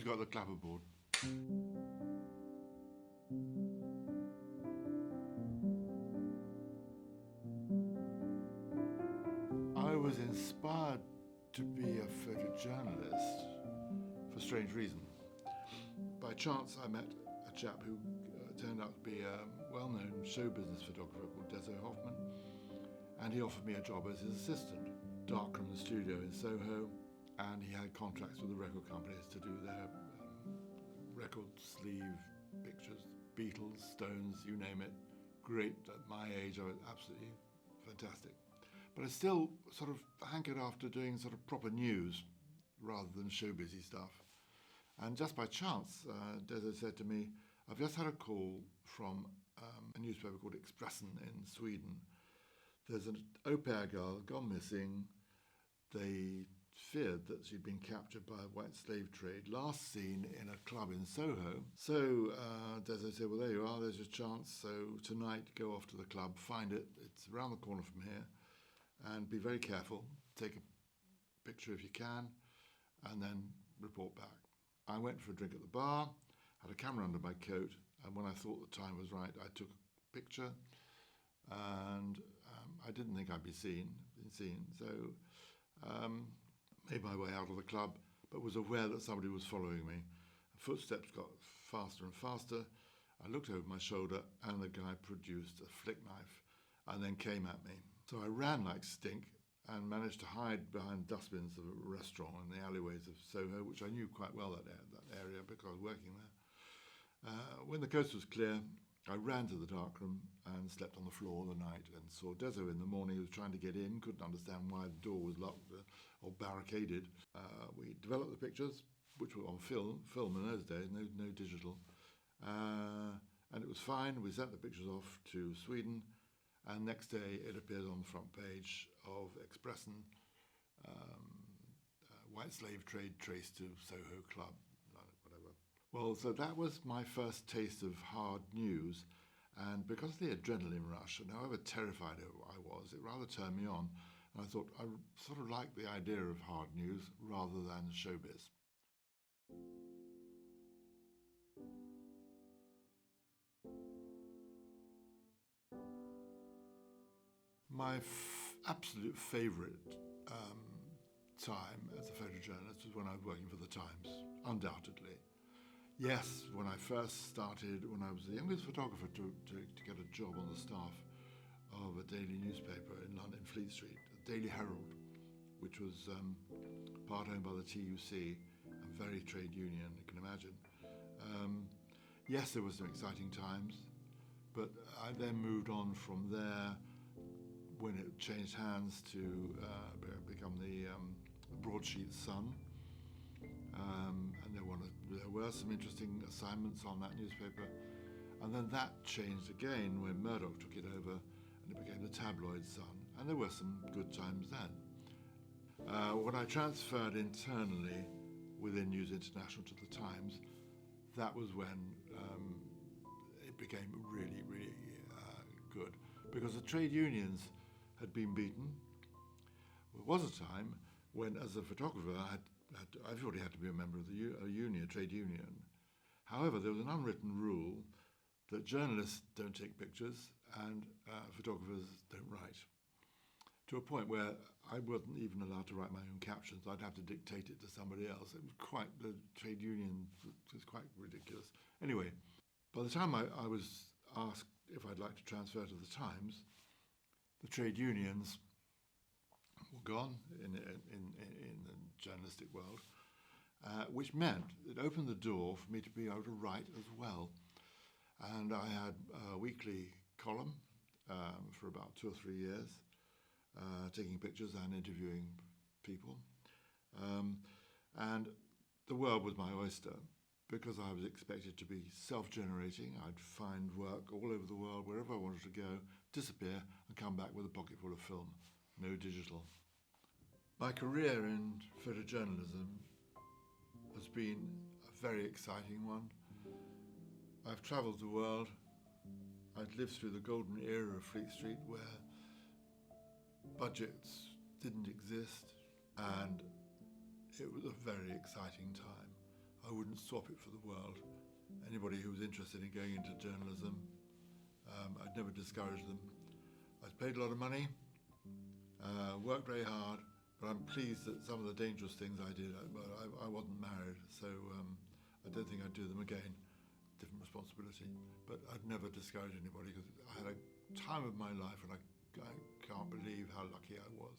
got the clapperboard. I was inspired to be a photojournalist for a strange reason. By chance, I met a chap who turned out to be a well-known show business photographer called Des Hoffman, and he offered me a job as his assistant. Darkroom, the studio in Soho, and he had contracts with the record companies to do their record sleeve pictures, Beatles, Stones, you name it. Great. At my age, I was absolutely fantastic. But I still sort of hankered after doing sort of proper news rather than show busy stuff. And just by chance, Des said to me, I've just had a call from a newspaper called Expressen in Sweden. There's an au pair girl gone missing. They feared that she'd been captured by a white slave trade, last seen in a club in Soho. So Des said, well, there you are, there's your chance. So tonight, go off to the club, find it. It's around the corner from here. And be very careful. Take a picture if you can, and then report back. I went for a drink at the bar, had a camera under my coat, and when I thought the time was right, I took a picture, and I didn't think I'd been seen. So made my way out of the club, but was aware that somebody was following me. Footsteps got faster and faster. I looked over my shoulder, and the guy produced a flick knife and then came at me. So I ran like stink and managed to hide behind dustbins of a restaurant in the alleyways of Soho, which I knew quite well, that area, because I was working there. When the coast was clear, I ran to the darkroom and slept on the floor the night and saw Deso in the morning. He was trying to get in, couldn't understand why the door was locked or barricaded. We developed the pictures, which were on film in those days, no digital. And it was fine. We sent the pictures off to Sweden, and next day it appeared on the front page of Expressen, white slave trade traced to Soho Club, whatever. Well, so that was my first taste of hard news, and because of the adrenaline rush, and however terrified I was, it rather turned me on, and I thought I sort of liked the idea of hard news rather than showbiz. My absolute favourite time as a photojournalist was when I was working for the Times, undoubtedly. Yes, when I first started, when I was the youngest photographer to get a job on the staff of a daily newspaper in London, Fleet Street, the Daily Herald, which was part owned by the TUC, and very trade union, you can imagine. Yes, there were some exciting times, but I then moved on from there when it changed hands to become the Broadsheet Sun. And there were some interesting assignments on that newspaper. And then that changed again when Murdoch took it over and it became the Tabloid Sun. And there were some good times then. When I transferred internally within News International to the Times, that was when it became really, really good. Because the trade unions had been beaten. There was a time when, as a photographer, everybody had to be a member of a trade union. However, there was an unwritten rule that journalists don't take pictures and photographers don't write, to a point where I wasn't even allowed to write my own captions. I'd have to dictate it to somebody else. It was the trade union was quite ridiculous. Anyway, by the time I was asked if I'd like to transfer to the Times, the trade unions were gone in the journalistic world, which meant it opened the door for me to be able to write as well. And I had a weekly column for about 2 or 3 years, taking pictures and interviewing people. And the world was my oyster, because I was expected to be self-generating. I'd find work all over the world, wherever I wanted to go, disappear, and come back with a pocket full of film. No digital. My career in photojournalism has been a very exciting one. I've travelled the world. I'd lived through the golden era of Fleet Street, where budgets didn't exist, and it was a very exciting time. I wouldn't swap it for the world. Anybody who was interested in going into journalism, I'd never discourage them. I paid a lot of money, worked very hard, but I'm pleased that some of the dangerous things I did, I wasn't married, so I don't think I'd do them again. Different responsibility. But I'd never discourage anybody because I had a time of my life and I can't believe how lucky I was.